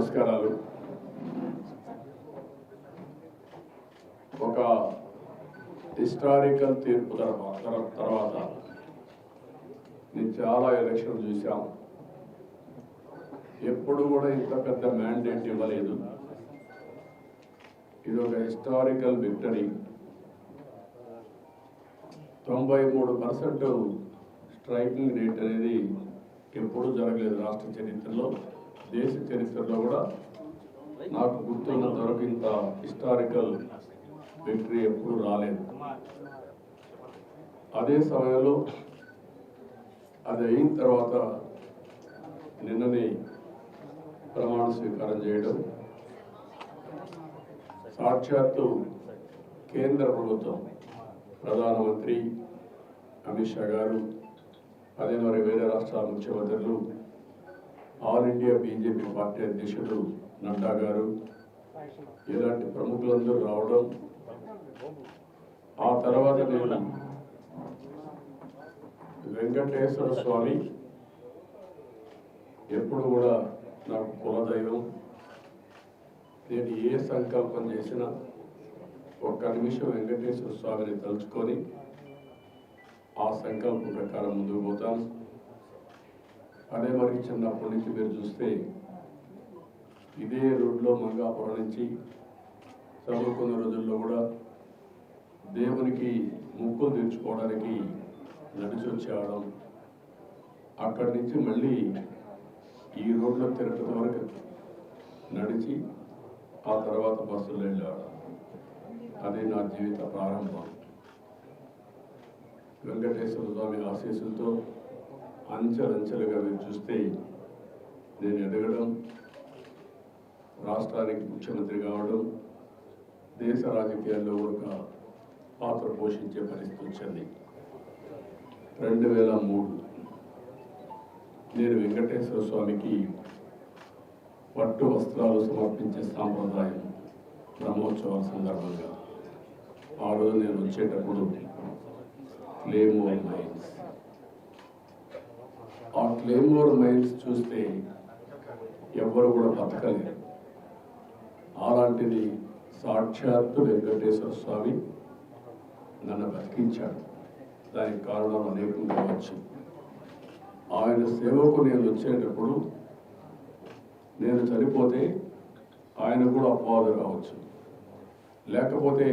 నమస్కారాలు. ఒక హిస్టారికల్ తీర్పు తర్వాత నేను చాలా ఎలక్షన్ చూసాం. ఎప్పుడు కూడా ఇంత పెద్ద మ్యాండేట్ ఇవ్వలేదు. ఇది ఒక హిస్టారికల్ విక్టరీ. 93% స్ట్రైకింగ్ రేట్ అనేది ఎప్పుడు జరగలేదు రాష్ట్ర చరిత్రలో, దేశ చరిత్రలో కూడా నాకు గుర్తున్నంత వరకు ఇంత హిస్టారికల్ విక్టరీ ఎప్పుడు రాలేదు. అదే సమయంలో అది అయిన తర్వాత నిన్ననే ప్రమాణ స్వీకారం చేయడం, సాక్షాత్తు కేంద్ర ప్రభుత్వం ప్రధానమంత్రి అమిత్ షా గారు, అదే మరి వేరే రాష్ట్రాల ముఖ్యమంత్రులు, ఆల్ ఇండియా బీజేపీ పార్టీ అధ్యక్షుడు నడ్డా గారు, ఇలాంటి ప్రముఖులందరూ రావడం, ఆ తర్వాత నేను వెంకటేశ్వర స్వామి ఎప్పుడు కూడా నాకు కులదైవం. నేను ఏ సంకల్పం చేసినా ఒక్క నిమిషం వెంకటేశ్వర స్వామిని తలుచుకొని ఆ సంకల్పం ప్రకారం ముందుకు పోతాను. అదే మరి చిన్నప్పటి నుంచి మీరు చూస్తే ఇదే రోడ్లో మంగాపురం నుంచి చదువుకున్న రోజుల్లో కూడా దేవునికి ముక్కులు తీర్చుకోవడానికి నడిచి వచ్చేవాళ్ళం. అక్కడి నుంచి మళ్ళీ ఈ రోడ్లో తిరగటం వరకు నడిచి ఆ తర్వాత బస్సులో వెళ్ళేవాళ్ళం. అదే నా జీవిత ప్రారంభం. వెంకటేశ్వర స్వామి ఆశీస్సులతో అంచెలంచెలుగా మీరు చూస్తే నేను ఎదగడం, రాష్ట్రానికి ముఖ్యమంత్రి కావడం, దేశ రాజకీయాల్లో ఒక పాత్ర పోషించే పరిస్థితి వచ్చింది. 2003 నేను వెంకటేశ్వర స్వామికి పట్టు వస్త్రాలు సమర్పించే సాంప్రదాయం బ్రహ్మోత్సవాల సందర్భంగా ఆ రోజు నేను వచ్చేటప్పుడు క్లేమోర్ మైన్స్, ఆ క్లేమోర్ మైన్స్ చూస్తే ఎవ్వరు కూడా బతకలేరు. అలాంటిది సాక్షాత్తు వెంకటేశ్వర స్వామి నన్ను బతికించాడు. దానికి కారణం అనేకం కావచ్చు. ఆయన సేవకు నేను వచ్చేటప్పుడు నేను చనిపోతే ఆయన కూడా అపవాదు కావచ్చు, లేకపోతే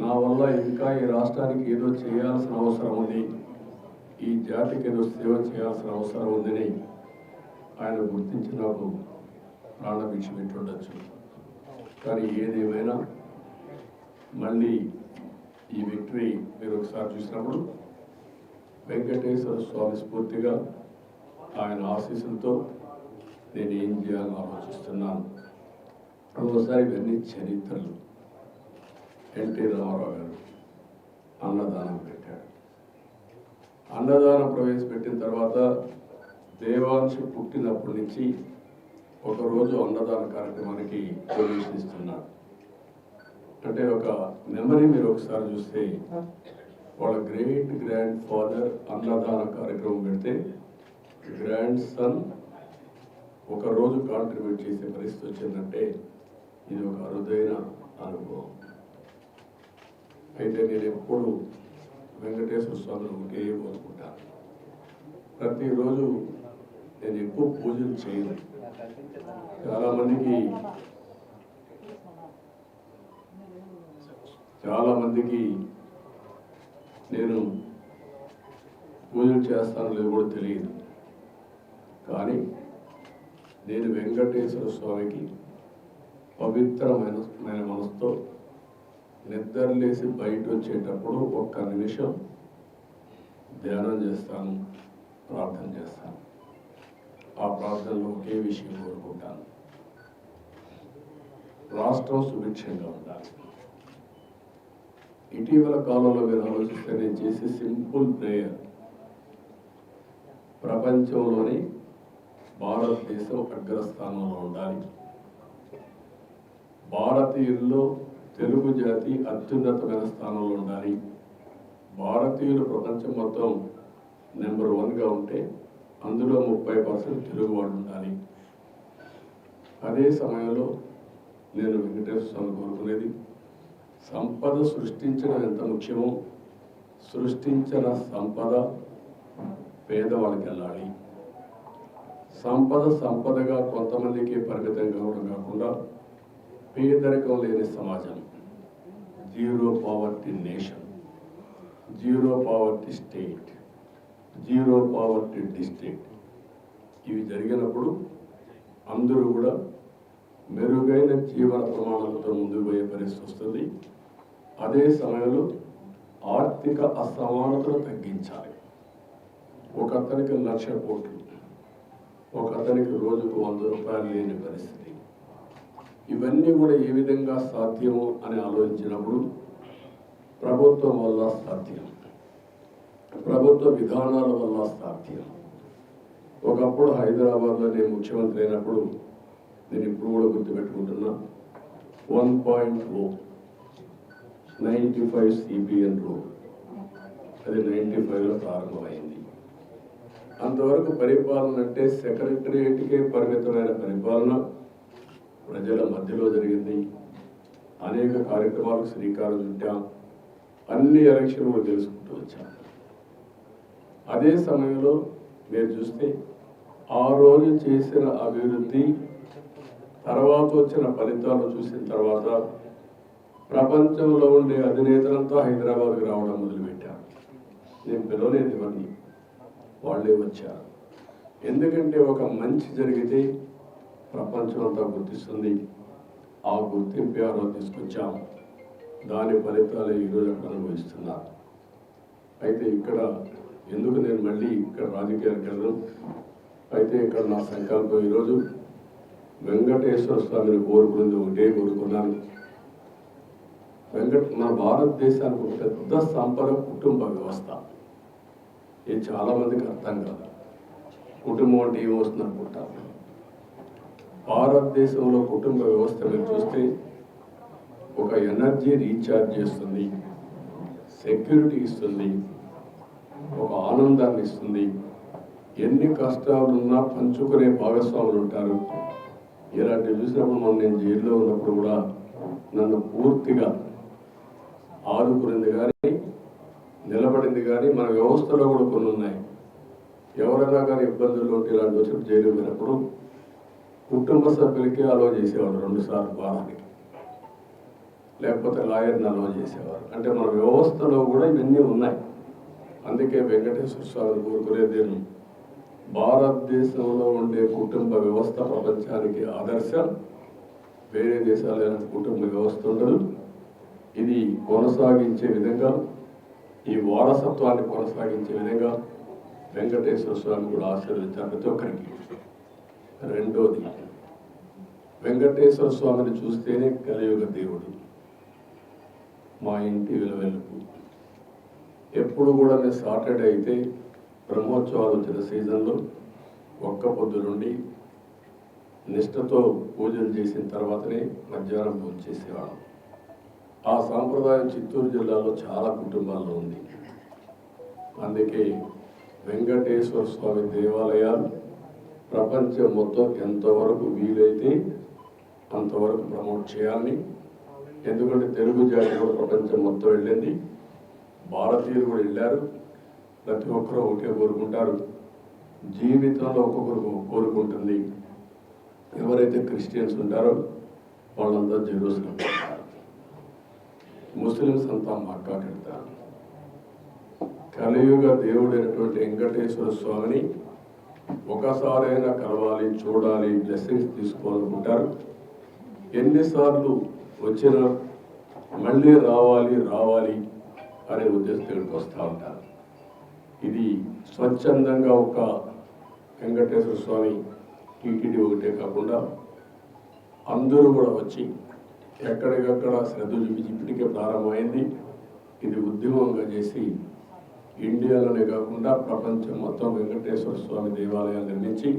నా వల్ల ఇంకా ఈ రాష్ట్రానికి ఏదో చేయాల్సిన అవసరం ఉంది, ఈ జాతికి ఏదో సేవ చేయాల్సిన అవసరం ఉందని ఆయన గుర్తించినప్పుడు ప్రాణభిక్ష పెట్టుండొచ్చు. కానీ ఏదేమైనా మళ్ళీ ఈ విక్టరీ మీరు ఒకసారి చూసినప్పుడు వెంకటేశ్వర స్వామి స్ఫూర్తిగా ఆయన ఆశీస్సులతో నేను ఏం చేయాలని ఆలోచిస్తున్నాను. ఒకసారి ఇవన్నీ చరిత్రలు. ఎన్టీ రామారావు గారు అన్నదానం పెట్టాడు. అన్నదానం ప్రవేశపెట్టిన తర్వాత దేవాంశ పుట్టినప్పటి నుంచి ఒకరోజు అన్నదాన కార్యక్రమానికి ప్రవేశిస్తున్నాడు. అంటే ఒక మెమరీ మీరు ఒకసారి చూస్తే వాళ్ళ గ్రేట్ గ్రాండ్ ఫాదర్ అన్నదాన కార్యక్రమం పెడితే గ్రాండ్ సన్ ఒకరోజు కాంట్రిబ్యూట్ చేసే పరిస్థితి వచ్చిందంటే ఇది ఒక అరుదైన అనుభవం. అయితే నేను ఎప్పుడు వెంకటేశ్వర స్వామిని ఒకటే కోరుకుంటాను. ప్రతిరోజు నేను ఎక్కువ పూజలు చేయను. చాలా మందికి నేను పూజలు చేస్తాను లేదు కూడా తెలియదు. కానీ నేను వెంకటేశ్వర స్వామికి పవిత్రమైన మనసుతో నిద్రలేసి బయట వచ్చేటప్పుడు ఒక్క నిమిషం ధ్యానం చేస్తాను, ప్రార్థన చేస్తాను. ఆ ప్రార్థనలో ఒకే విషయం కోరుకుంటాను, రాష్ట్రం సుభిక్షంగా ఉండాలి. ఇటీవల కాలంలో మీరు ఆలోచిస్తే నేను చేసే సింపుల్ ప్రేయర్, ప్రపంచంలోని భారతదేశం అగ్రస్థానంలో ఉండాలి, భారతీయుల్లో తెలుగు జాతి అత్యున్నతమైన స్థానంలో ఉండాలి, భారతీయులు ప్రపంచం మొత్తం నెంబర్ 1గా ఉంటే అందులో 30% తెలుగు వాళ్ళు ఉండాలి. అదే సమయంలో నేను వెంకటేశ్వర స్వామి కోరుకునేది, సంపద సృష్టించడం ఎంత ముఖ్యమో సృష్టించిన సంపద పేదవాళ్ళకి వెళ్ళాలి. సంపదగా కొంతమందికి పరిమితం కావడం కాకుండా పేదరికం లేని సమాజం, zero poverty nation, zero poverty state, zero poverty district, ఇవి జరిగినప్పుడు అందరూ కూడా మెరుగైన జీవన ప్రమాణాలతో ముందుకు పోయే పరిస్థితి వస్తుంది. అదే సమయంలో ఆర్థిక అసమానతను తగ్గించాలి. ఒక అతనికి 1,00,000 కోట్లు, ఒక అతనికి రోజుకు 100 రూపాయలు లేని పరిస్థితి. ఇవన్నీ కూడా ఏ విధంగా సాధ్యమో అని ఆలోచించినప్పుడు ప్రభుత్వం వల్ల సాధ్యం, ప్రభుత్వ విధానాల వల్ల సాధ్యం. ఒకప్పుడు హైదరాబాద్లో నేను ముఖ్యమంత్రి అయినప్పుడు, నేను ఇప్పుడు కూడా గుర్తుపెట్టుకుంటున్నా, 1.0 95 CBN రోడ్, అది 95లో ప్రారంభమైంది. అంతవరకు పరిపాలన అంటే సెక్రటరియట్కే పరిమితమైన పరిపాలన ప్రజల మధ్యలో జరిగింది. అనేక కార్యక్రమాలకు శ్రీకారం చుట్టాం, అన్ని ఎలక్షన్లు తెలుసుకుంటూ వచ్చాం. అదే సమయంలో మీరు చూస్తే ఆ రోజు చేసిన అభివృద్ధి తర్వాత వచ్చిన ఫలితాలు చూసిన తర్వాత ప్రపంచంలో ఉండే అధినేతలంతా హైదరాబాద్కి రావడం మొదలుపెట్టారు. నేను పిలవలేదు ఎవరిని, వాళ్ళే వచ్చారు. ఎందుకంటే ఒక మంచి జరిగితే ప్రపంచం అంతా గుర్తిస్తుంది. ఆ గుర్తింపు ఎవరో తీసుకొచ్చాం, దాని ఫలితాలు ఈరోజు అక్కడ అనుభవిస్తున్నారు. అయితే ఇక్కడ ఎందుకు నేను మళ్ళీ ఇక్కడ రాజకీయాలకు వెళ్ళను, అయితే ఇక్కడ నా సంకల్పం ఈరోజు వెంకటేశ్వర స్వామిని కోరుకునేది ఒకటే కోరుకున్నాను. మన భారతదేశానికి ఒక పెద్ద సంపద కుటుంబ వ్యవస్థ. ఇది చాలామందికి అర్థం కాదు. కుటుంబం అంటే ఏమొస్తుంది అనుకుంటారు. భారతదేశంలో కుటుంబ వ్యవస్థ మీరు చూస్తే ఒక ఎనర్జీ రీఛార్జ్ చేస్తుంది, సెక్యూరిటీ ఇస్తుంది, ఒక ఆనందాన్ని ఇస్తుంది. ఎన్ని కష్టాలున్నా పంచుకునే భాగస్వాములు ఉంటారు. ఇలాంటివి చూసినప్పుడు నేను జైల్లో ఉన్నప్పుడు కూడా నన్ను పూర్తిగా ఆదుకునింది కానీ, నిలబడింది కానీ, మన వ్యవస్థలో కూడా కొన్ని ఉన్నాయి. ఎవరైనా కానీ ఇబ్బందుల్లో ఉంటే ఇలాంటి వచ్చి జైలు పోయినప్పుడు కుటుంబ సభ్యులకి అలో చేసేవాడు 2 సార్లు వారానికి, లేకపోతే లాయర్ని అలో చేసేవారు. అంటే మన వ్యవస్థలో కూడా ఇవన్నీ ఉన్నాయి. అందుకే వెంకటేశ్వర స్వామిని కోరుకునేది, నేను భారతదేశంలో ఉండే కుటుంబ వ్యవస్థ ప్రపంచానికి ఆదర్శం. వేరే దేశాలైన కుటుంబ వ్యవస్థ ఉండదు. ఇది కొనసాగించే విధంగా, ఈ వారసత్వాన్ని కొనసాగించే విధంగా వెంకటేశ్వర స్వామి కూడా ఆశీర్వదించారు ప్రతి ఒక్కరికి. రెండోది, వెంకటేశ్వర స్వామిని చూస్తేనే కలియుగ దేవుడు, మా ఇంటి విలువెలుపు. ఎప్పుడు కూడా నేను సాటర్డే అయితే బ్రహ్మోత్సవాలు వచ్చిన సీజన్లో ఒక్క పొద్దు నుండి నిష్ఠతో పూజలు చేసిన తర్వాతనే మధ్యాహ్నం భోజనం చేసేవాళ్ళం. ఆ సాంప్రదాయం చిత్తూరు జిల్లాలో చాలా కుటుంబాల్లో ఉంది. అందుకే వెంకటేశ్వర స్వామి దేవాలయాలు ప్రపంచం మొత్తం ఎంతవరకు వీలైతే అంతవరకు ప్రమోట్ చేయాలని. ఎందుకంటే తెలుగు జాతి కూడా ప్రపంచం మొత్తం వెళ్ళింది, భారతీయులు కూడా వెళ్ళారు. ప్రతి ఒక్కరూ ఒకే కోరుకుంటారు. జీవితంలో ఒక్కొక్కరు కోరుకుంటుంది. ఎవరైతే క్రిస్టియన్స్ ఉంటారో వాళ్ళంతా జెరూసలేం వెళ్తారు, ముస్లిమ్స్ అంతా మక్కా వెళ్తారు. కలియుగ దేవుడైనటువంటి వెంకటేశ్వర స్వామిని ఒకసారైనా కలవాలి, చూడాలి, బ్లెస్సింగ్స్ తీసుకోవాలనుకుంటారు. ఎన్నిసార్లు వచ్చినా మళ్ళీ రావాలి అనే ఉద్దేశంతో ఇక్కడికి వస్తూ ఉంటారు. ఇది స్వచ్ఛందంగా ఒక వెంకటేశ్వర స్వామి టీటీడీ ఒకటే కాకుండా అందరూ కూడా వచ్చి ఎక్కడికక్కడ శ్రద్ధ చూపించి ఇప్పటికే ప్రారంభమైంది. ఇది ఉద్యమంగా చేసి ఇండియాలోనే కాకుండా ప్రపంచం మొత్తం వెంకటేశ్వర స్వామి దేవాలయాలు నిర్మించి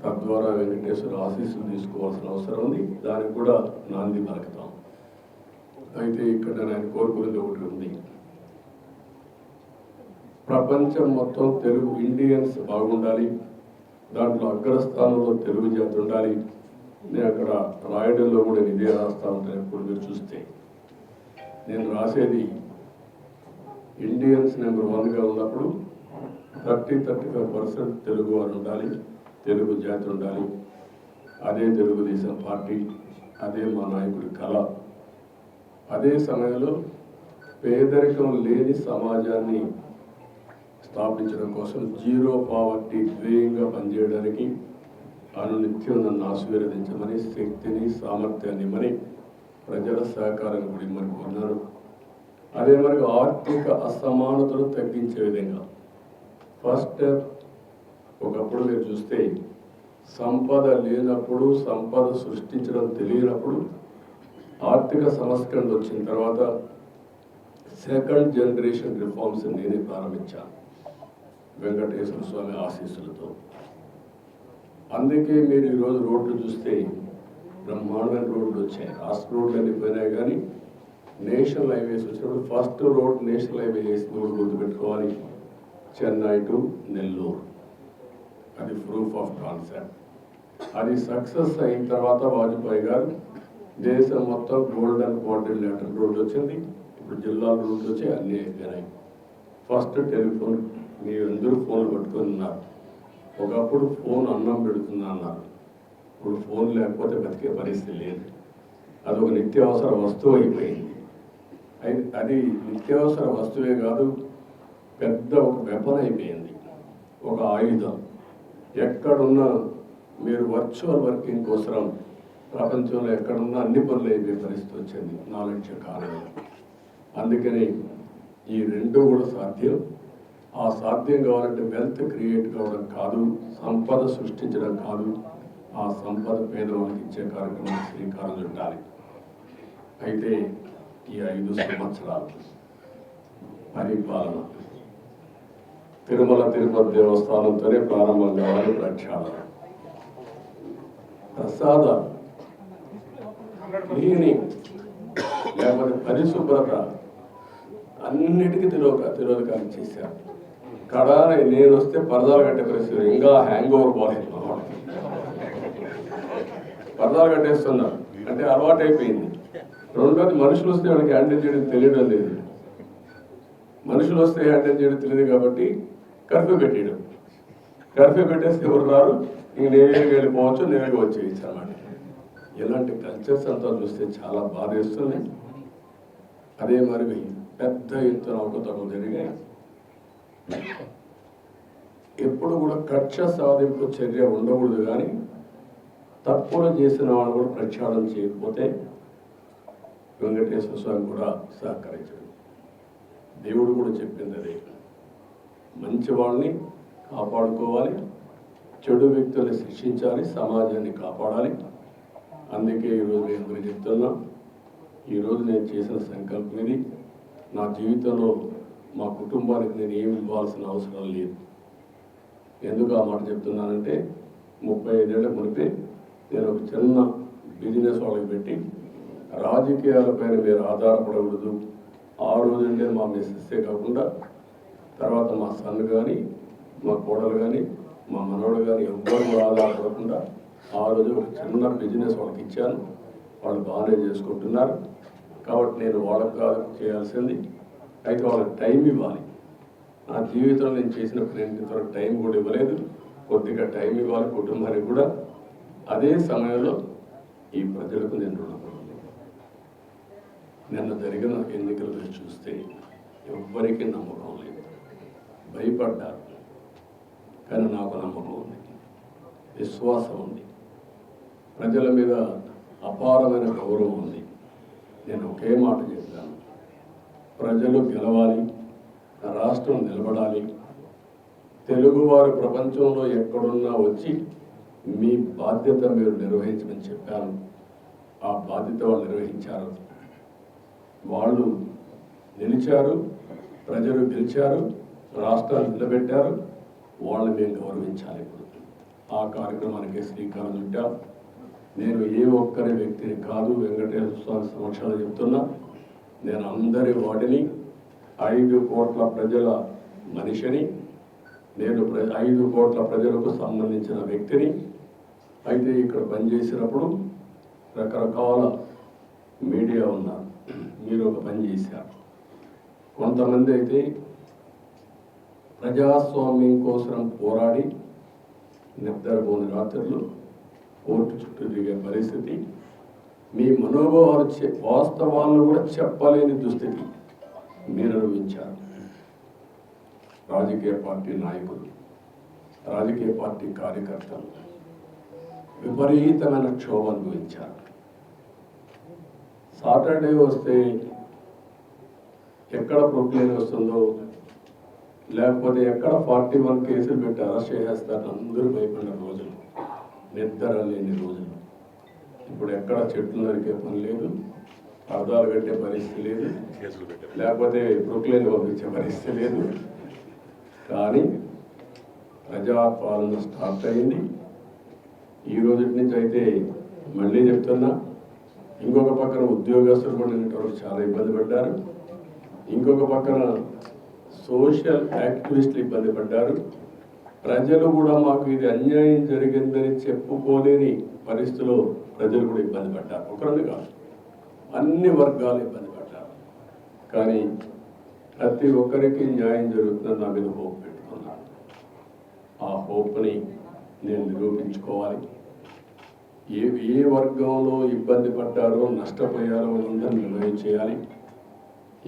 తద్వారా వెంకటేశ్వర ఆశీస్సులు తీసుకోవాల్సిన అవసరం ఉంది. దానికి కూడా నాంది పలుకుతాం. అయితే ఇక్కడ నేను కోరుకునేది ఒకటి ఉంది. ప్రపంచం మొత్తం తెలుగు ఇండియన్స్ బాగుండాలి, దాంట్లో అగ్రస్థానంలో తెలుగు జాతి ఉండాలి. నేను అక్కడ రాయడంలో కూడా ఇదే రాస్తా ఉంటాను. ఎప్పుడు మీరు చూస్తే నేను రాసేది ఇండియన్స్ నెంబర్ 1గా ఉన్నప్పుడు 35% తెలుగు వారు ఉండాలి, తెలుగు జాతి ఉండాలి. అదే తెలుగుదేశం పార్టీ, అదే మా నాయకుడి కళ. అదే సమయంలో పేదరికం లేని సమాజాన్ని స్థాపించడం కోసం జీరో పావర్టీ ధ్యేయంగా పనిచేయడానికి అనునిత్యం నన్ను ఆశీర్వదించమని, శక్తిని సామర్థ్యాన్ని ఇమ్మని, ప్రజల సహకారాన్ని కూడా ఇమ్మని కోరినారు. అదే మరి ఆర్థిక అసమానతలు తగ్గించే విధంగా ఫస్ట్ ఒకప్పుడు మీరు చూస్తే సంపద లేనప్పుడు, సంపద సృష్టించడం తెలియనప్పుడు ఆర్థిక సంస్కరణ వచ్చిన తర్వాత సెకండ్ జనరేషన్ రిఫార్మ్స్ నేనే ప్రారంభించాను వెంకటేశ్వర స్వామి ఆశీస్సులతో. అందుకే మీరు ఈరోజు రోడ్లు చూస్తే బ్రహ్మాండమైన రోడ్లు వచ్చాయి. రాష్ట్ర రోడ్లు అన్ని పోయినాయి, కానీ నేషనల్ హైవేస్ వచ్చినప్పుడు ఫస్ట్ రోడ్ నేషనల్ హైవే వేసి రోడ్డు గుర్తుపెట్టుకోవాలి, చెన్నై టు నెల్లూరు. అది ప్రూఫ్ ఆఫ్ కాన్సెప్ట్. అది సక్సెస్ అయిన తర్వాత వాజ్పేయి గారు దేశం మొత్తం గోల్డెన్ క్వాడ్రిలేటరల్ రోడ్డు వచ్చింది. ఇప్పుడు జిల్లాల రోడ్లు వచ్చి అన్నీ అయిపోయినాయి. ఫస్ట్ టెలిఫోన్, మీరు అందరూ ఫోన్లు పట్టుకొని ఉన్నారు. ఒకప్పుడు ఫోన్ అన్నం పెడుతున్నా అన్నారు, ఇప్పుడు ఫోన్ లేకపోతే బతికే పరిస్థితి లేదు. అదొక నిత్యావసర వస్తువు అయిపోయింది. అది నిత్యావసర వస్తువే కాదు, పెద్ద ఒక వెపన్ అయిపోయింది, ఒక ఆయుధం. ఎక్కడున్నా మీరు వర్చువల్ వర్కింగ్ కోసం ప్రపంచంలో ఎక్కడున్నా అన్ని పనులు అయిపోయే పరిస్థితి వచ్చింది నాలెడ్జ్ కారణం. అందుకని ఈ రెండు కూడా సాధ్యం. ఆ సాధ్యం కావాలంటే వెల్త్ క్రియేట్ కావడం కాదు, సంపద సృష్టించడం కాదు, ఆ సంపద పేదవాళ్ళకి ఇచ్చే కార్యక్రమం శ్రీకారం చుట్టాలి. అయితే ఈ 5 సంవత్సరాలు పరిపాలన తిరుమల తిరుపతి దేవస్థానంతోనే ప్రారంభం కావాలి. ప్రక్షాళన, ప్రసాద, క్లీనింగ్, లేకపోతే పరిశుభ్రత అన్నిటికీ తిరోధకాలు చేశారు. కడాన నేను వస్తే పరదాలు కట్టే పరిస్థితి, ఇంకా హ్యాంగ్ ఓవర్ పోలేదు. పరదాలు కట్టేస్తున్నారు అంటే అలవాటు అయిపోయింది. రెండోది, మనుషులు వస్తే వాళ్ళకి హ్యాండిల్ చేయడం తెలియడం లేదు. మనుషులు వస్తే హ్యాండిల్ చేయడం తెలియదు కాబట్టి కర్ఫ్యూ పెట్టేయడం. కర్ఫ్యూ పెట్టేస్తే ఎవరు రారు, ఇంక నేరుగా వెళ్ళిపోవచ్చు, నేరుగా వచ్చేయచ్చు అన్నమాట. ఇలాంటి కల్చర్స్ అంతా చూస్తే చాలా బాధ వేస్తుంది. అదే మరి పెద్ద ఎత్తున అవకతవకలు జరిగాయి. ఎప్పుడు కూడా కక్ష సాధింపు చర్య ఉండకూడదు, కానీ తప్పులు చేసిన వాళ్ళు కూడా ప్రక్షాళన చేయకపోతే వెంకటేశ్వర స్వామి కూడా సహకరించాడు. దేవుడు కూడా చెప్పింది అదే, మంచి వాళ్ళని కాపాడుకోవాలి, చెడు వ్యక్తుల్ని శిక్షించాలి, సమాజాన్ని కాపాడాలి. అందుకే ఈరోజు నేను చెప్తున్నా, ఈరోజు నేను చేసిన సంకల్పం ఇది. నా జీవితంలో మా కుటుంబానికి నేను ఏమి ఇవ్వాల్సిన అవసరం లేదు. ఎందుకు ఆ మాట చెప్తున్నానంటే 35 ఏళ్ల మునిపే నేను ఒక చిన్న బిజినెస్ వాళ్ళకి పెట్టి, రాజకీయాలపైన మీరు ఆధారపడకూడదు. ఆ రోజంటే మా మిస్సెస్సే కాకుండా తర్వాత మా సన్ కానీ, మా కోడలు కానీ, మా మనవడు కానీ ఎవ్వరు ఆధారపడకుండా ఆ రోజు ఒక చిన్న బిజినెస్ వాళ్ళకి ఇచ్చాను. వాళ్ళు బాగానే చేసుకుంటున్నారు. కాబట్టి నేను వాళ్ళకి కాదు చేయాల్సింది, అయితే వాళ్ళకి టైం ఇవ్వాలి. నా జీవితంలో నేను చేసిన ప్రయత్నంతో టైం కూడా ఇవ్వలేదు. కొద్దిగా టైం ఇవ్వాలి కుటుంబానికి కూడా. అదే సమయంలో ఈ ప్రజలకు నేను రుణపడి, నిన్న జరిగిన ఎన్నికలు చూస్తే ఎవ్వరికీ నమ్మకం లేదు, భయపడ్డారు. కానీ నాకు నమ్మకం ఉంది, విశ్వాసం ఉంది, ప్రజల మీద అపారమైన గౌరవం ఉంది. నేను ఒకే మాట చెప్తాను, ప్రజలు గెలవాలి, రాష్ట్రం నిలబడాలి. తెలుగువారు ప్రపంచంలో ఎక్కడున్నా వచ్చి మీ బాధ్యత మీరు నిర్వహించమని చెప్పాను. ఆ బాధ్యత వాళ్ళు నిర్వహించారు. వాళ్ళు నిలిచారు, ప్రజలు గెలిచారు, రాష్ట్రాన్ని నిలబెట్టారు. వాళ్ళని మేము గౌరవించాలి. ఇప్పుడు ఆ కార్యక్రమానికి శ్రీకారం చుట్టాం. నేను ఏ ఒక్కరి వ్యక్తిని కాదు, వెంకటేశ్వర స్వామి సమక్షంలో చెప్తున్నా, నేను అందరి వాటిని 5 కోట్ల ప్రజల మనిషిని, నేను 5 కోట్ల ప్రజలకు సంబంధించిన వ్యక్తిని. అయితే ఇక్కడ పనిచేసినప్పుడు రకరకాల మీడియా ఉన్నారు, మీరు ఒక పని చేశారు. కొంతమంది అయితే ప్రజాస్వామ్యం కోసం పోరాడి నిద్రపోని రాత్రులు కోర్టు చుట్టూ తిరిగే పరిస్థితి, మీ మనోభావాలు వాస్తవాలను కూడా చెప్పలేని దుస్థితి మీరు అనుభవించారు. రాజకీయ పార్టీ నాయకులు, రాజకీయ పార్టీ కార్యకర్తలు విపరీతమైన క్షోభ అనుభవించారు. సాటర్డే వస్తే ఎక్కడ ప్రొక్లేన్ వస్తుందో, లేకపోతే ఎక్కడ 41 కేసులు పెట్టి అరెస్ట్ చేసేస్తారు అందరూ భయపడిన రోజులు, నిద్ర లేని రోజులు. ఇప్పుడు ఎక్కడ చెట్లు నరికే పని లేదు, అర్థాలు కట్టే పరిస్థితి లేదు, లేకపోతే ప్రొక్లేన్ పంపించే పరిస్థితి లేదు. కానీ ప్రజాపాలన స్టార్ట్ అయింది. ఈ రోజు నుంచి అయితే మళ్ళీ చెప్తున్నా, ఇంకొక పక్కన ఉద్యోగస్తులు కూడా నిన్నటి చాలా ఇబ్బంది పడ్డారు, ఇంకొక పక్కన సోషల్ యాక్టివిస్టులు ఇబ్బంది పడ్డారు. ప్రజలు కూడా మాకు ఇది అన్యాయం జరిగిందని చెప్పుకోలేని పరిస్థితిలో ప్రజలు కూడా ఇబ్బంది పడ్డారు. ఒకరిని కాదు, అన్ని వర్గాలు ఇబ్బంది పడ్డారు. కానీ ప్రతి ఒక్కరికి న్యాయం జరుగుతుందని నా మీద హోప్ పెట్టుకున్నాను. ఆ హోప్ని నేను నిరూపించుకోవాలి. ఏ వర్గంలో ఇబ్బంది పడ్డారో, నష్టపోయారో అందరినీ నిర్ణయం చేయాలి.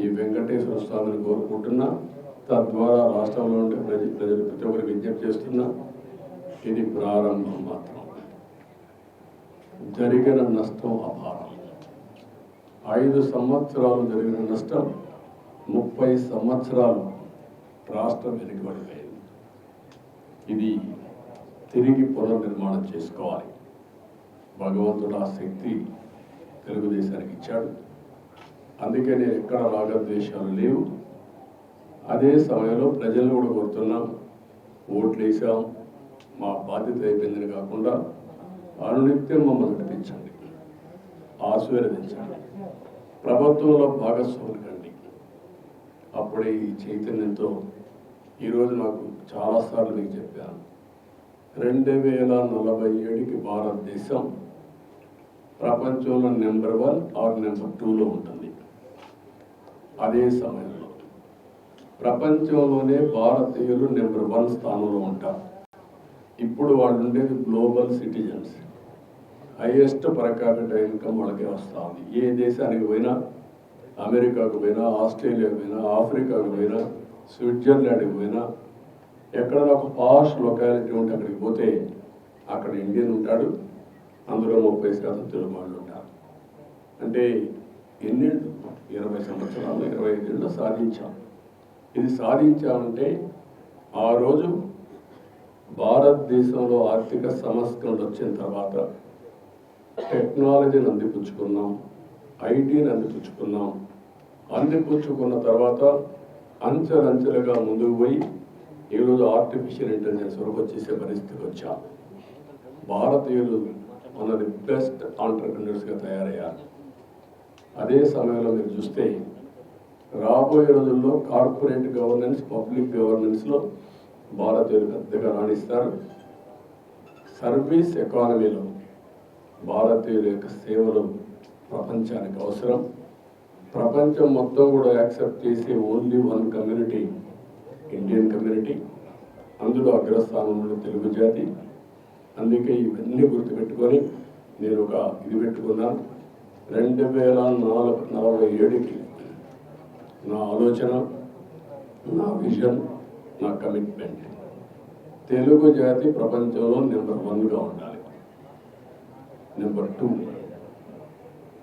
ఈ వెంకటేశ్వర స్వామిని కోరుకుంటున్నా, తద్వారా రాష్ట్రంలో ఉండే ప్రజలు ప్రతి ఒక్కరికి విజ్ఞప్తి చేస్తున్నా, ఇది ప్రారంభం మాత్రం. జరిగిన నష్టం అపారం. 5 సంవత్సరాలు జరిగిన నష్టం 30 సంవత్సరాలు రాష్ట్రం వెనుకబడిపోయింది. ఇది తిరిగి పునర్నిర్మాణం చేసుకోవాలి. భగవంతుడు ఆ శక్తి తెలుగుదేశానికి ఇచ్చాడు. అందుకే నేను ఎక్కడ రాగద్వేషాలు లేవు. అదే సమయంలో ప్రజలను కూడా కోరుతున్నాం, ఓట్లు వేసాం, మా బాధ్యత అయిపోయిందని కాకుండా అనునిత్యం మమ్మల్ని నడిపించండి, ఆశీర్వదించండి, ప్రభుత్వంలో భాగస్వాములు కండి. అప్పుడే ఈ చైతన్యంతో ఈరోజు నాకు చాలాసార్లు మీకు చెప్పాను, 2047కి భారతదేశం ప్రపంచంలో నెంబర్ 1 ఆర్ నెంబర్ 2లో ఉంటుంది. అదే సమయంలో ప్రపంచంలోనే భారతీయులు నెంబర్ 1 స్థానంలో ఉంటారు. ఇప్పుడు వాళ్ళు ఉండేది global citizens. Highest per capita income వాళ్ళకే వస్తూ ఉంది. ఏ దేశానికి పోయినా, అమెరికాకు పోయినా, ఆస్ట్రేలియాకు పోయినా, ఆఫ్రికాకు పోయినా, స్విట్జర్లాండ్కి పోయినా, ఎక్కడ ఒక పాష్ లొకాలిటీ ఉంటే అక్కడికి పోతే అక్కడ ఇండియన్ ఉంటాడు, అందులో 30% తెలుగు వాళ్ళు ఉంటారు. అంటే ఎన్నేళ్ళు, 20 సంవత్సరాలు, 25 ఏళ్ళు సాధించాం. ఇది సాధించామంటే ఆ రోజు భారతదేశంలో ఆర్థిక సంస్కరణలు వచ్చిన తర్వాత టెక్నాలజీని అందిపుచ్చుకున్నాం, ఐటీని అందిపుచ్చుకున్నాం. అందిపుచ్చుకున్న తర్వాత అంచెలంచెలుగా ముందుకు పోయి ఈరోజు ఆర్టిఫిషియల్ ఇంటెలిజెన్స్ వరకు వచ్చేసే పరిస్థితికి వచ్చాం. భారతీయులు మన ది బెస్ట్ ఆంటర్ప్రినర్స్గా తయారయ్యారు. అదే సమయంలో మీరు చూస్తే రాబోయే రోజుల్లో కార్పొరేట్ గవర్నెన్స్, పబ్లిక్ గవర్నెన్స్లో భారతీయులు పెద్దగా రాణిస్తారు. సర్వీస్ ఎకానమీలో భారతీయుల యొక్క సేవలు ప్రపంచానికి అవసరం. ప్రపంచం మొత్తం కూడా యాక్సెప్ట్ చేసే ఓన్లీ 1 కమ్యూనిటీ, ఇండియన్ కమ్యూనిటీ. అందులో అగ్రస్థానంలో తెలుగు జాతి. అందుకే ఇవన్నీ గుర్తుపెట్టుకొని నేను ఒక ఇది పెట్టుకున్నాను. 2047కి నా ఆలోచన, నా విజన్, నా కమిట్మెంట్, తెలుగు జాతి ప్రపంచంలో నెంబర్ 1గా ఉండాలి. నెంబర్ 2,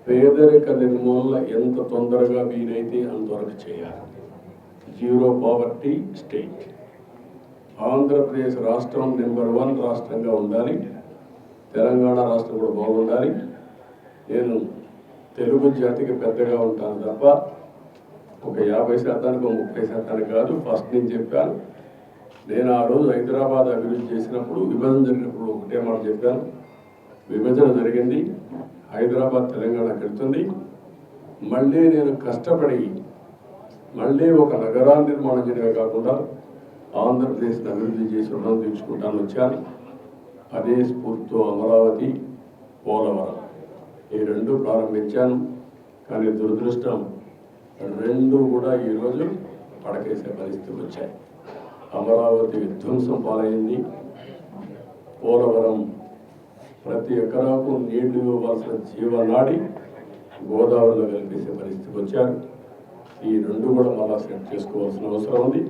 పేదరిక నిర్మూలన ఎంత తొందరగా వీలైతే అంతవరకు చేయాలి. 0 పావర్టీ స్టేట్. ఆంధ్రప్రదేశ్ రాష్ట్రం నెంబర్ 1 రాష్ట్రంగా ఉండాలి. తెలంగాణ రాష్ట్రం కూడా బాగుండాలి. నేను తెలుగు జాతికి పెద్దగా ఉంటాను తప్ప ఒక 50%, 30% కాదు. ఫస్ట్ నేను చెప్పాను. నేను ఆ రోజు హైదరాబాద్ అభివృద్ధి చేసినప్పుడు, విభజన జరిగినప్పుడు ఒకటే మాట చెప్పాను. విభజన జరిగింది, హైదరాబాద్ తెలంగాణకి వెళ్తుంది. మళ్ళీ నేను కష్టపడి మళ్ళీ ఒక నగరాన్ని నిర్మాణం చేయడమే కాకుండా ఆంధ్రప్రదేశ్ని అభివృద్ధి చేసి రుణం తీర్చుకుంటాను వచ్చాను. అదే స్ఫూర్తితో అమరావతి, పోలవరం ఈ రెండు ప్రారంభించాను. కానీ దురదృష్టం రెండు కూడా ఈరోజు పడకేసే పరిస్థితులు వచ్చాయి. అమరావతి విధ్వంసం పాలైంది. పోలవరం ప్రతి ఎకరాకు నీళ్లు ఇవ్వాల్సిన జీవనాడి గోదావరిలో కలిపేసే పరిస్థితికి వచ్చారు. ఈ రెండు కూడా మళ్ళా సెట్ చేసుకోవాల్సిన అవసరం ఉంది.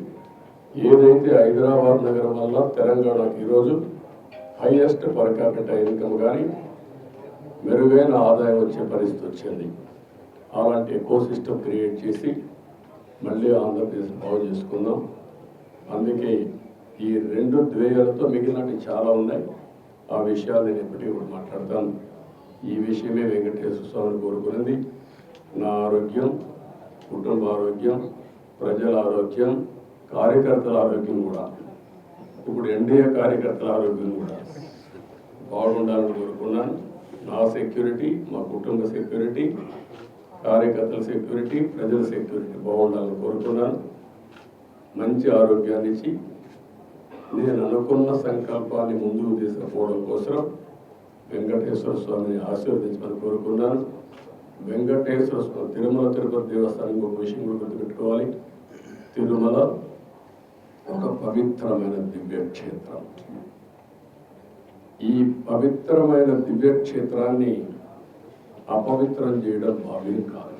ఏదైతే హైదరాబాద్ నగరం వల్ల తెలంగాణకు ఈరోజు హైయెస్ట్ పర్ క్యాపిటల్ ఇన్కమ్ కానీ మెరుగైన ఆదాయం వచ్చే పరిస్థితి వచ్చింది. అలాంటి ఎకో సిస్టమ్ క్రియేట్ చేసి మళ్ళీ ఆంధ్రప్రదేశ్ బాగు చేసుకుందాం. అందుకే ఈ రెండు ద్వేయాలతో మిగిలినవి చాలా ఉన్నాయి. ఆ విషయాలు నేను ఎప్పటికీ కూడా మాట్లాడతాను. ఈ విషయమే వెంకటేశ్వర స్వామిని కోరుకున్నది. నా ఆరోగ్యం, కుటుంబ ఆరోగ్యం, ప్రజల ఆరోగ్యం, కార్యకర్తల ఆరోగ్యం కూడా, ఇప్పుడు ఎన్డీఏ కార్యకర్తల ఆరోగ్యం కూడా బాగుండాలని కోరుకున్నాను. నా సెక్యూరిటీ, మా కుటుంబ సెక్యూరిటీ, కార్యకర్తల సెక్యూరిటీ, ప్రజల సెక్యూరిటీ బాగుండాలని కోరుకున్నాను. మంచి ఆరోగ్యాన్ని ఇచ్చి నేను అనుకున్న సంకల్పాన్ని ముందుకు తీసుకుపోవడం కోసం వెంకటేశ్వర స్వామిని ఆశీర్వదించమని కోరుకున్నాను. వెంకటేశ్వర స్వామి తిరుమల తిరుపతి దేవస్థానం ఇంకొక విషయం కూడా గుర్తుపెట్టుకోవాలి. తిరుమల ఒక పవిత్రమైన దివ్యక్షేత్రం. ఈ పవిత్రమైన దివ్యక్షేత్రాన్ని అపవిత్రం చేయడం భావ్యం కాదు.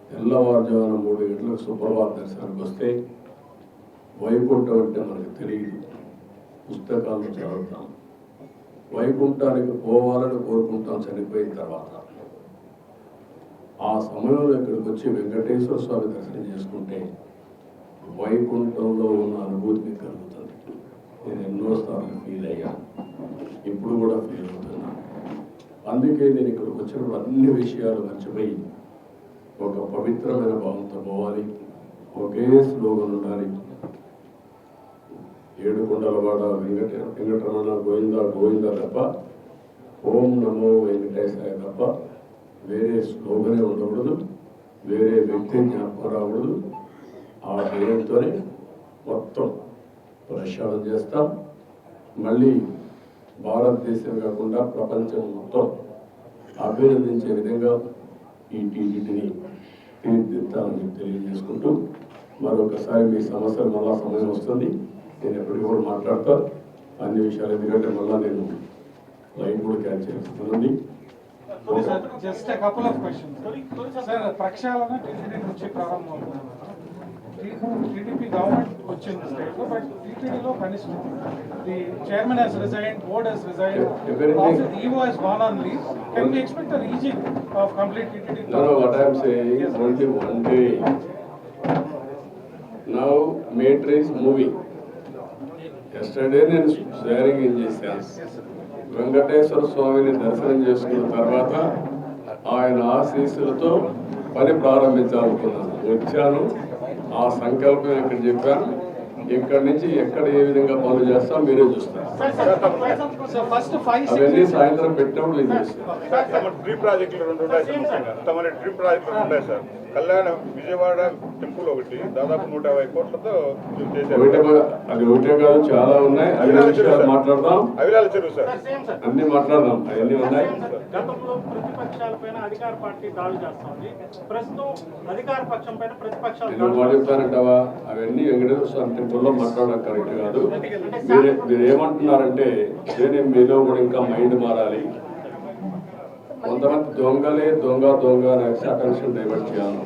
తెల్లవారుజామున 3 గంటలకు సుప్రభాత దర్శనానికి వస్తే వైకుంఠం అంటే మనకు తెలియదు, పుస్తకాలను చదువుతాం. వైకుంఠానికి పోవాలని కోరుకుంటాం చనిపోయిన తర్వాత. ఆ సమయంలో ఇక్కడికి వచ్చి వెంకటేశ్వర స్వామి దర్శనం చేసుకుంటే వైకుంఠంలో ఉన్న అనుభూతి కలుగుతుంది. నేను ఎన్నోసార్లు ఫీల్ అయ్యాను, ఇప్పుడు కూడా ఫీల్ అవుతున్నాను. అందుకే నేను ఇక్కడికి వచ్చినప్పుడు అన్ని విషయాలు మర్చిపోయి ఒక పవిత్రమైన భావంతో పోవాలి. ఒకే స్లోగన్ ఉండాలి. ఏడుకొండలవాడ వెంకటరమణ గోవింద గోవింద తప్ప, ఓం నమో వెంకటేశాయ తప్ప వేరే స్లోగనే ఉండకూడదు, వేరే వ్యక్తి జ్ఞాపకం రాకూడదు. ఆ ధ్యేయంతోనే మొత్తం ప్రక్షాళన చేస్తాం. మళ్ళీ భారతదేశం కాకుండా ప్రపంచం మొత్తం అభినందించే విధంగా ఈ టీటీడీని తీర్చిదిద్దాలని తెలియజేసుకుంటూ, మరొకసారి మీ సమస్యలు మళ్ళా సమయం వస్తుంది, నేను ఎప్పటికీ కూడా మాట్లాడతా అన్ని విషయాలు. ఎందుకంటే మళ్ళీ నేను లైన్ కూడా క్యాచ్ చేస్తుంది. Just couple of questions sir. ప్రక్షాళన టీటీడీ నుంచి ప్రారంభమవుతుంది. టీడీపీ గవర్నమెంట్ వచ్చింది స్టేట్లో, బట్ టీటీడీలో కనిష్ట the chairman has resigned, board has resigned, also the EO has gone on leave. Can we expect a rejig of complete TTD? No, what I am saying is only one day. Now matter is moving. Yesterday నేను sharing ఏం చేశాను. వెంకటేశ్వర స్వామిని దర్శనం చేసుకున్న తర్వాత ఆయన ఆశీస్సులతో పని ప్రారంభించాలనుకున్నాను. వచ్చాను, ఆ సంకల్పం ఇక్కడ చెప్పాను. ఇక్కడి నుంచి ఎక్కడ ఏ విధంగా పనులు చేస్తాం మీరే చూస్తారు. అవన్నీ సాయంత్రం పెట్టినప్పుడు ఇది చేస్తాం. డ్రీమ్ ప్రాజెక్టులు 2 ఉన్నాయి. డ్రీమ్ ప్రాజెక్టులు ఉన్నాయి సార్. కళ్యాణ విజయవాడ టెంపుల్ ఒకటి దాదాపు 150 కోట్లతో చేశారు. అది ఒకటే కాదు, చాలా ఉన్నాయి. అన్ని విషయాలు మాట్లాడదాం, అవిలాల చెరువు సార్, అన్ని మాట్లాడదాం. అవన్నీ ఉన్నాయి. గతంలో ప్రతిపక్షాలపైన అధికార పార్టీ దాడి చేస్తుంది, ప్రస్తుతం అధికార పక్షం పైన ప్రతిపక్షాలు మాట చెప్తానంటావా? అవన్నీ వెంకటేశ్వర స్వామి టెంపుల్లో మాట్లాడడం కరెక్ట్ కాదు. మీరు ఏమంటున్నారంటే నేనే మీలో కూడా ఇంకా మైండ్ మారాలి. కొంతమంది దొంగలే దొంగ దొంగ అనేసి అటెన్షన్ డైవర్ట్ చేయాలి.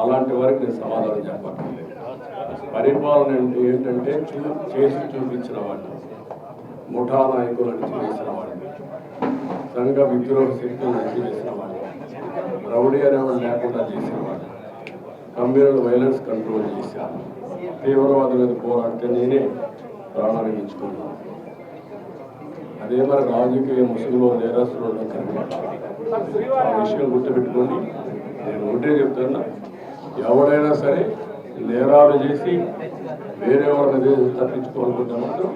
అలాంటి వారికి నేను సమాధానం చెప్పట్లేదు. పరిపాలన అంటే ఏంటంటే చేసి చూపించిన వాడిని, ముఠా నాయకులను చేసిన వాడిని, సంఘ విద్రోహ శక్తులను చేసిన వాడిని, రౌడీ అనేవాడు లేకుండా చేసిన వాడిని, కమ్యూనల్ వైలెన్స్ కంట్రోల్ చేశాను. తీవ్రవాదుల మీద పోరాడితే నేనే ప్రాణాన్ని ఇచ్చుకున్నాను. అదే మరి రాజకీయ ముసుగులో నేరస్తులు ఆ విషయం గుర్తుపెట్టుకోండి. నేను ఒకటే చెప్తున్నా, ఎవడైనా సరే నేరాలు చేసి వేరే వాళ్ళ మీద తప్పించుకోవాలనుకుంటే మాత్రం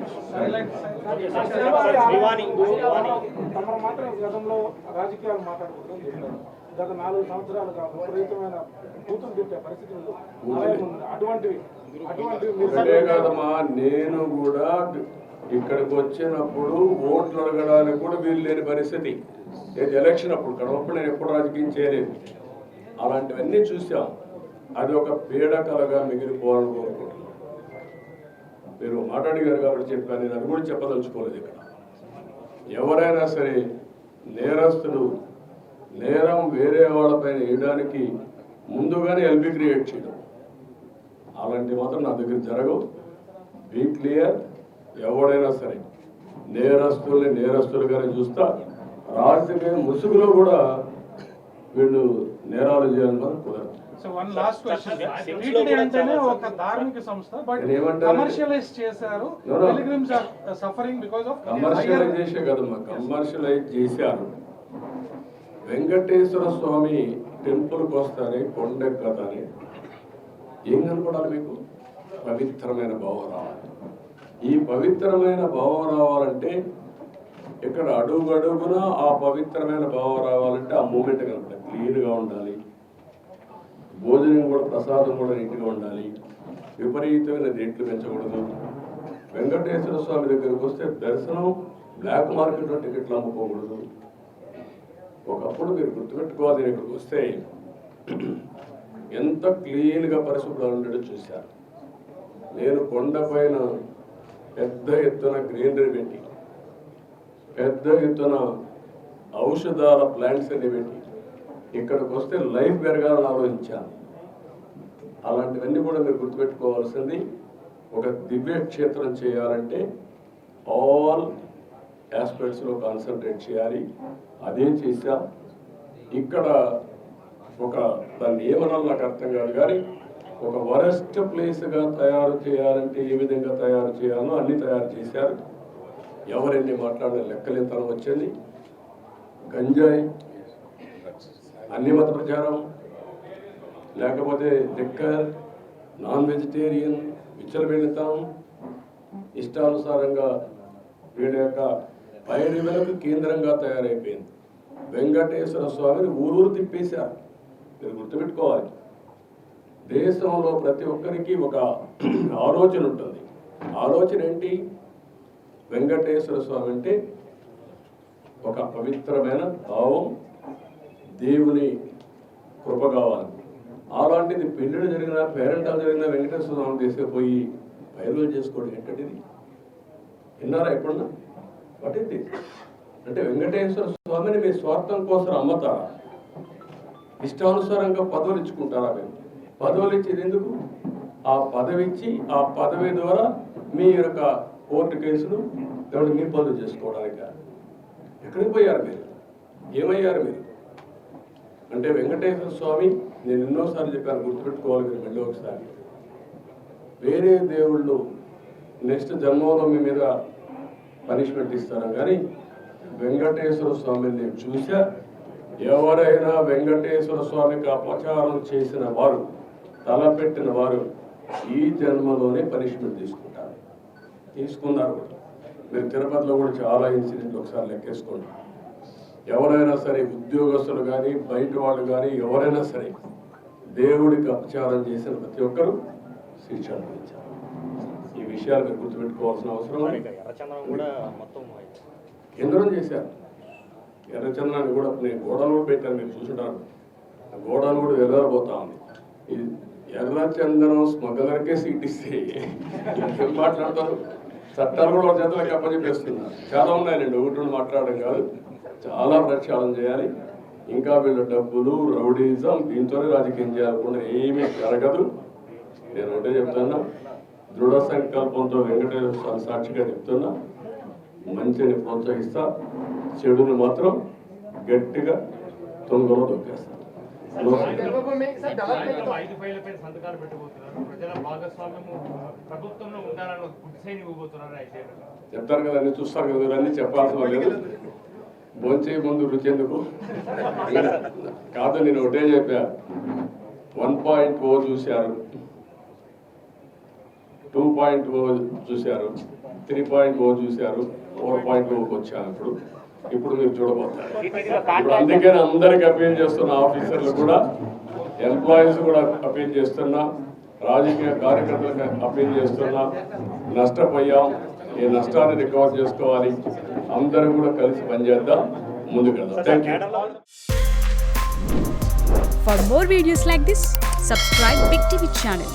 గతంలో రాజకీయాలు మాట్లాడుకుంటాం. గత 4 సంవత్సరాలుగా విపరీతమైన కూతురు తిట్టే పరిస్థితులు అటువంటివి కాదమ్మా. నేను కూడా ఇక్కడికి వచ్చినప్పుడు ఓట్లు అడగడానికి కూడా వీలు లేని పరిస్థితి. ఏది ఎలక్షన్ అప్పుడు కడవప్పుడు నేను ఎప్పుడు రాజకీయం చేయలేదు. అలాంటివన్నీ చూసాం. అది ఒక పీడకలగా మిగిలిపోవాలని కోరుకుంటున్నాను. మీరు మాట్లాడిగారు కాబట్టి చెప్పాను, నేను అది కూడా చెప్పదలుచుకోలేదు. ఇక్కడ ఎవరైనా సరే నేరస్తులు నేరం వేరే వాళ్ళపైన వేయడానికి ముందుగానే ఎల్బీ క్రియేట్ చేయడం అలాంటివి మాత్రం నా దగ్గర జరగవు. Be clear. ఎవడైనా సరే నేరస్తుల్ని నేరస్తులుగానే చూస్తా. రాజకీయ ముసుగులో కూడా వీళ్ళు నేరాలు చేయాలని మనం కుదరదు. So one last question, TTD అంటేనే ఒక ధార్మిక సంస్థ, బట్ కమర్షియలైజ్ చేశారు. Pilgrims are suffering because of commercialise చేసే కదమ్మా, కమర్షియలైజ్ చేశారు. వెంకటేశ్వర స్వామి టెంపుల్కి వస్తానే కొండెక్కతానే ఏం కనపడాలి మీకు? పవిత్రమైన భావం రావాలి. ఈ పవిత్రమైన భావం రావాలంటే ఇక్కడ అడుగడుగున ఆ పవిత్రమైన భావం రావాలంటే ఆ మూమెంట్ కనపడాలి. క్లీన్గా ఉండాలి. భోజనం కూడా, ప్రసాదం కూడా నీట్గా ఉండాలి. విపరీతమైన రేట్లు పెంచకూడదు. వెంకటేశ్వర స్వామి దగ్గరికి వస్తే దర్శనం బ్లాక్ మార్కెట్లో టికెట్లు అమ్ముకోకూడదు. ఒకప్పుడు మీరు గుర్తుపెట్టుకోవాలి, ఇక్కడికి వస్తే ఎంత క్లీన్గా పరిశుభ్రంగా ఉండేటో చూశారు. నేను కొండపైన పెద్ద ఎత్తున గ్రీనరీ పెట్టి, పెద్ద ఎత్తున ఔషధాల ప్లాంట్స్ అన్ని పెట్టి ఇక్కడికి వస్తే లైఫ్ పెరగాలని ఆలోచించాను. అలాంటివన్నీ కూడా మీరు గుర్తుపెట్టుకోవాల్సింది. ఒక దివ్య క్షేత్రం చేయాలంటే ఆల్ ఆస్పెక్ట్స్లో కాన్సన్ట్రేట్ చేయాలి. అదే చేశాం. ఇక్కడ ఒక దాన్ని ఏమనాలి నాకు అర్థం కాదు, కానీ ఒక వరస్ట్ ప్లేస్గా తయారు చేయాలంటే ఏ విధంగా తయారు చేయాలో అన్నీ తయారు చేశారు. ఎవరెన్ని మాట్లాడిన లెక్కలేతనం వచ్చింది. గంజాయి, అన్ని మత ప్రచారం, లేకపోతే లిక్కర్, నాన్ వెజిటేరియన్, విచ్చలవిడితనం, ఇష్టానుసారంగా వీడి యొక్క పైరులకు కేంద్రంగా తయారైపోయింది. వెంకటేశ్వర స్వామిని ఊరూరు తిప్పేశారు. మీరు గుర్తుపెట్టుకోవాలి, దేశంలో ప్రతి ఒక్కరికి ఒక ఆలోచన ఉంటుంది. ఆలోచన ఏంటి? వెంకటేశ్వర స్వామి అంటే ఒక పవిత్రమైన భావం, దేవుని కృప కావాలి. అలాంటిది పెళ్ళిళ్ళు జరిగిన, పేరెంటాలు జరిగిన వెంకటేశ్వర స్వామి తీసుకుపోయి పైరులు చేసుకోవడం ఏంటంటే ఇది విన్నారా ఎప్పుడన్నా? పట్టింది అంటే వెంకటేశ్వర స్వామిని మీ స్వార్థం కోసం అమ్మతారా? ఇష్టానుసారంగా పదవులు ఇచ్చుకుంటారా? మేము పదవులు ఇచ్చేది ఎందుకు? ఆ పదవి ఇచ్చి ఆ పదవి ద్వారా మీ యొక్క కోర్టు కేసులు లేకపోతే మీ పనులు చేసుకోవడానికి ఎక్కడికి పోయారు మీరు? ఏమయ్యారు మీరు? అంటే వెంకటేశ్వర స్వామి, నేను ఎన్నోసార్లు చెప్పాను, గుర్తుపెట్టుకోవాలి మీరు మళ్ళీ ఒకసారి. వేరే దేవుళ్ళు నెక్స్ట్ జన్మలో మీ మీద పనిష్మెంట్ ఇస్తారా, కానీ వెంకటేశ్వర స్వామిని నేను చూసా. ఎవరైనా వెంకటేశ్వర స్వామికి అపచారం చేసిన వారు, తలపెట్టిన వారు ఈ జన్మలోనే పనిష్మెంట్ తీసుకుంటారు. తీసుకున్నారు. మీరు తిరుపతిలో కూడా చాలా ఇన్సిడెంట్లు ఒకసారి లెక్కేసుకోండి. ఎవరైనా సరే, ఉద్యోగస్తులు కానీ బయట వాళ్ళు కానీ ఎవరైనా సరే దేవుడికి అపచారం చేసిన ప్రతి ఒక్కరూ శిక్ష అనుభవించారు. ఈ విషయాలు మీరు గుర్తుపెట్టుకోవాల్సిన అవసరం. కేంద్రం చేశారు. ఎర్రచందనాన్ని కూడా నేను గోడలు కూడా పెట్టాను, మీరు చూసుంటారు. గోడలు కూడా వెళ్ళబోతా ఉంది. ఇది ఎర్రచందనం స్మగ్లర్కే సీట్ ఇస్తే ఏం మాట్లాడతారు? చట్టాలు కూడా ఒక చేతులకు అప్పచెప్పేస్తున్నారు. చాలా ఉన్నాయండి, ఒకటి రెండు మాట్లాడడం కాదు, చాలా ప్రక్షాళన చేయాలి. ఇంకా వీళ్ళ డబ్బులు, రౌడీజం, దీంతోనే రాజకీయం చేయాలనుకుంటే ఏమీ జరగదు. నేను ఒకటే చెప్తున్నా, దృఢ సంకల్పంతో వెంకటేశ్వర స్వామి సాక్షిగా చెప్తున్నా, మంచిని ప్రోత్సహిస్తా, చెడుని మాత్రం గట్టిగా తొంగలో దొక్కేస్తా. చెప్తారు కదా, అన్ని చూస్తారు కదా, అన్ని చెప్పాల్సిన లేదు. భోంచే ముందు రుచి ఎందుకు కాదు. నేను ఒకటే చెప్పా, 1.0 చూశారు, 2.0 చూశారు, 3.0 చూశారు, 4.0కి వచ్చాను. ఇప్పుడు మీరు చూడబోతారు. ఇప్పుడు అందుకని అందరికి అపీల్ చేస్తున్న, ఆఫీసర్లు కూడా, ఎంప్లాయీస్ కూడా అపీల్ చేస్తున్నా, రాజకీయ కార్యకర్తలకు అపీల్ చేస్తున్నా. నష్టపోయాం, ఈ నష్టాన్ని రికవర్ చేసుకోవాలి. అందరం కూడా కలిసి పనిచేద్దాం, ముందుకెళ్దాం. Thank you. For more videos like this, subscribe Big TV channel.